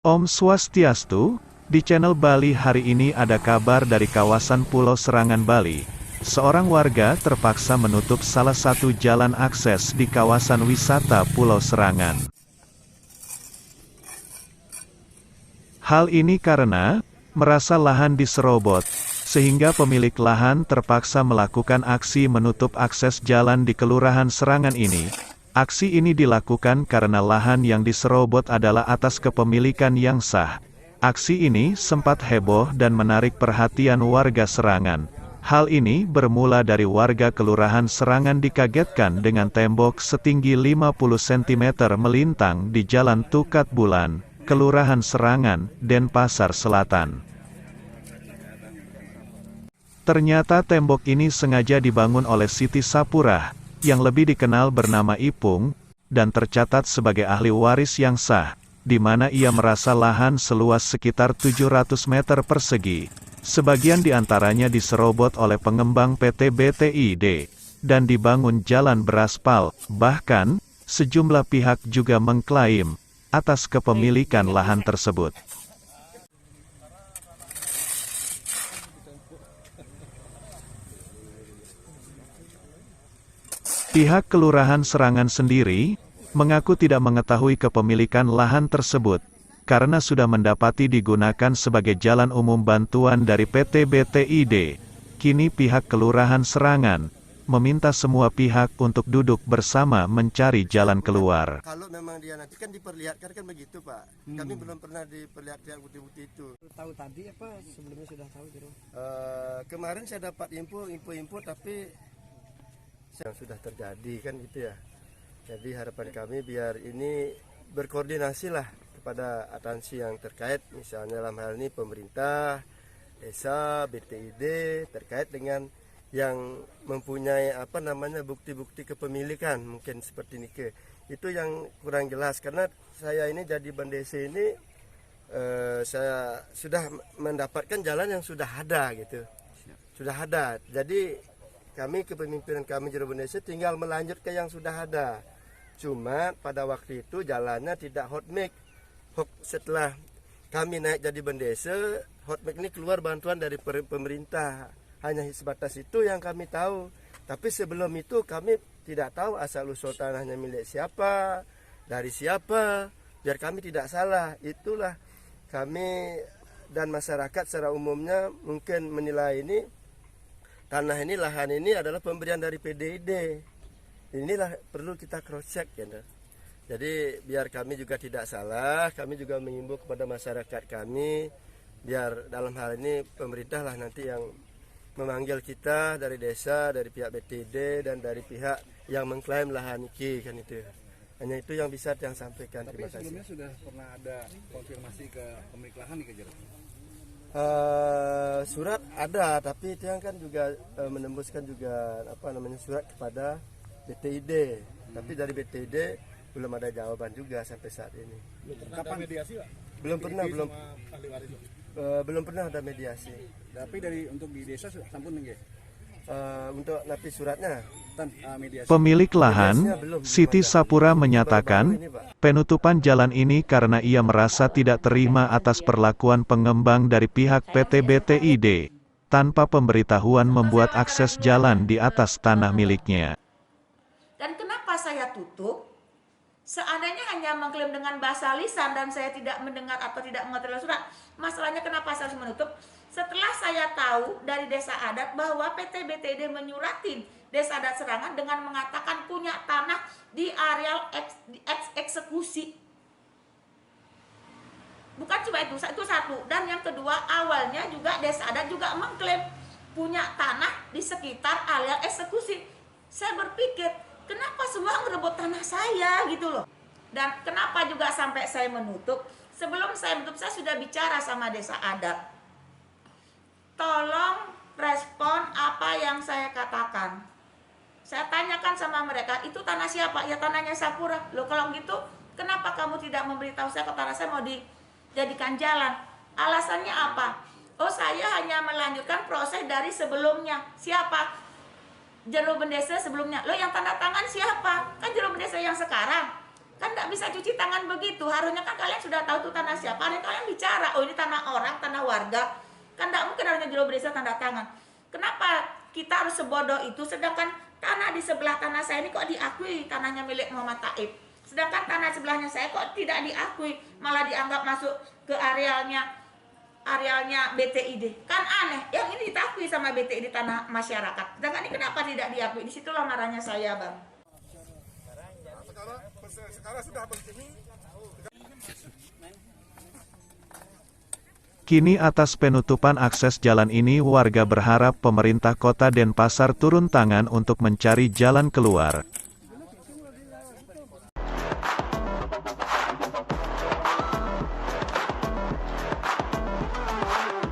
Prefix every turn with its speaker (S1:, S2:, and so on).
S1: Om Swastiastu, di channel Bali hari ini ada kabar dari kawasan Pulau Serangan Bali. Seorang warga terpaksa menutup salah satu jalan akses di kawasan wisata Pulau Serangan. Hal ini karena merasa lahan diserobot, sehingga pemilik lahan terpaksa melakukan aksi menutup akses jalan di Kelurahan Serangan ini. Aksi ini dilakukan karena lahan yang diserobot adalah atas kepemilikan yang sah. Aksi ini sempat heboh dan menarik perhatian warga Serangan. Hal ini bermula dari warga Kelurahan Serangan dikagetkan dengan tembok setinggi 50 cm melintang di Jalan Tukat Bulan, Kelurahan Serangan, Denpasar Selatan. Ternyata tembok ini sengaja dibangun oleh Siti Sapurah, yang lebih dikenal bernama Ipung, dan tercatat sebagai ahli waris yang sah, di mana ia merasa lahan seluas sekitar 700 meter persegi. Sebagian diantaranya diserobot oleh pengembang PT BTID, dan dibangun jalan beraspal. Bahkan, sejumlah pihak juga mengklaim atas kepemilikan lahan tersebut. Pihak Kelurahan Serangan sendiri mengaku tidak mengetahui kepemilikan lahan tersebut, karena sudah mendapati digunakan sebagai jalan umum bantuan dari PT BTID. Kini pihak Kelurahan Serangan meminta semua pihak untuk duduk bersama mencari jalan keluar.
S2: Kalau memang dia nanti kan diperlihatkan kan begitu Pak. Kami belum pernah diperlihatkan bukti-bukti itu.
S3: Tahu tadi apa sebelumnya sudah tahu gitu?
S2: Kemarin saya dapat info tapi yang sudah terjadi kan gitu ya. Jadi harapan kami biar ini berkoordinasi lah kepada atansi yang terkait, misalnya dalam hal ini pemerintah, desa, BTID terkait dengan yang mempunyai bukti-bukti kepemilikan mungkin seperti ini itu yang kurang jelas karena saya ini jadi bandese ini saya sudah mendapatkan jalan yang sudah ada gitu, sudah ada. Jadi kami kepemimpinan kami Jero Bandese tinggal melanjut ke yang sudah ada. Cuma pada waktu itu jalannya tidak hot mix. Setelah kami naik jadi Bandese, hot mix ini keluar bantuan dari pemerintah. Hanya sebatas itu yang kami tahu. Tapi sebelum itu kami tidak tahu asal usul tanahnya milik siapa, dari siapa. Biar kami tidak salah. Itulah kami dan masyarakat secara umumnya mungkin menilai ini tanah ini, lahan ini adalah pemberian dari PDID. Inilah perlu kita cross check ya. Jadi biar kami juga tidak salah, kami juga mengimbau kepada masyarakat kami biar dalam hal ini pemerintah lah nanti yang memanggil kita dari desa, dari pihak BTID dan dari pihak yang mengklaim lahan iki kan itu. Hanya itu yang bisa yang sampaikan.
S3: Tapi sebelumnya sudah pernah ada konfirmasi ke pemilik lahan nih Kak?
S2: Surat ada, tapi itu yang kan juga menembuskan juga surat kepada BTID. Tapi dari BTID belum ada jawaban juga sampai saat ini.
S3: Kapan mediasi Pak?
S2: Belum pernah ada mediasi.
S3: Tapi untuk di desa sampun nggih?
S2: Untuk napi suratnya
S3: mediasi.
S1: Pemilik lahan, Siti Sapura menyatakan, penutupan jalan ini karena ia merasa tidak terima atas perlakuan pengembang dari pihak PT BTID, tanpa pemberitahuan membuat akses jalan di atas tanah miliknya.
S4: Dan kenapa saya tutup? Seandainya hanya mengklaim dengan bahasa lisan dan saya tidak mendengar atau tidak mengerti surat, masalahnya kenapa saya harus menutup? Setelah saya tahu dari desa adat bahwa PT BTD menyuratin desa adat Serangan dengan mengatakan punya tanah di areal eksekusi. Bukan cuma itu satu. Dan yang kedua, awalnya juga desa adat juga mengklaim punya tanah di sekitar areal eksekusi. Saya berpikir, kenapa semua merebut tanah saya gitu loh. Dan kenapa juga sampai saya menutup? Sebelum saya menutup, saya sudah bicara sama desa adat. Tolong respon apa yang saya katakan. Saya tanyakan sama mereka, itu tanah siapa? Ya tanahnya Sapura. Loh kalau gitu, kenapa kamu tidak memberitahu saya ke tanah saya mau dijadikan jalan? Alasannya apa? Oh saya hanya melanjutkan proses dari sebelumnya. Siapa? Jero Bandese sebelumnya. Loh yang tanda tangan siapa? Kan Jero Bandese yang sekarang. Kan nggak bisa cuci tangan begitu. Harusnya kan kalian sudah tahu itu tanah siapa. Harusnya kalian bicara, oh ini tanah orang, tanah warga. Kan nggak mungkin harusnya jual beli tanda tangan. Kenapa kita harus sebodoh itu? Sedangkan tanah di sebelah tanah saya ini kok diakui tanahnya milik Muhammad Taib. Sedangkan tanah sebelahnya saya kok tidak diakui, malah dianggap masuk ke arealnya BTID. Kan aneh, yang ini diakui sama BTID tanah masyarakat. Sedangkan ini kenapa tidak diakui? Disitulah marahnya saya, Bang.
S3: Sekarang sudah begini.
S1: Kini atas penutupan akses jalan ini warga berharap pemerintah kota Denpasar turun tangan untuk mencari jalan keluar.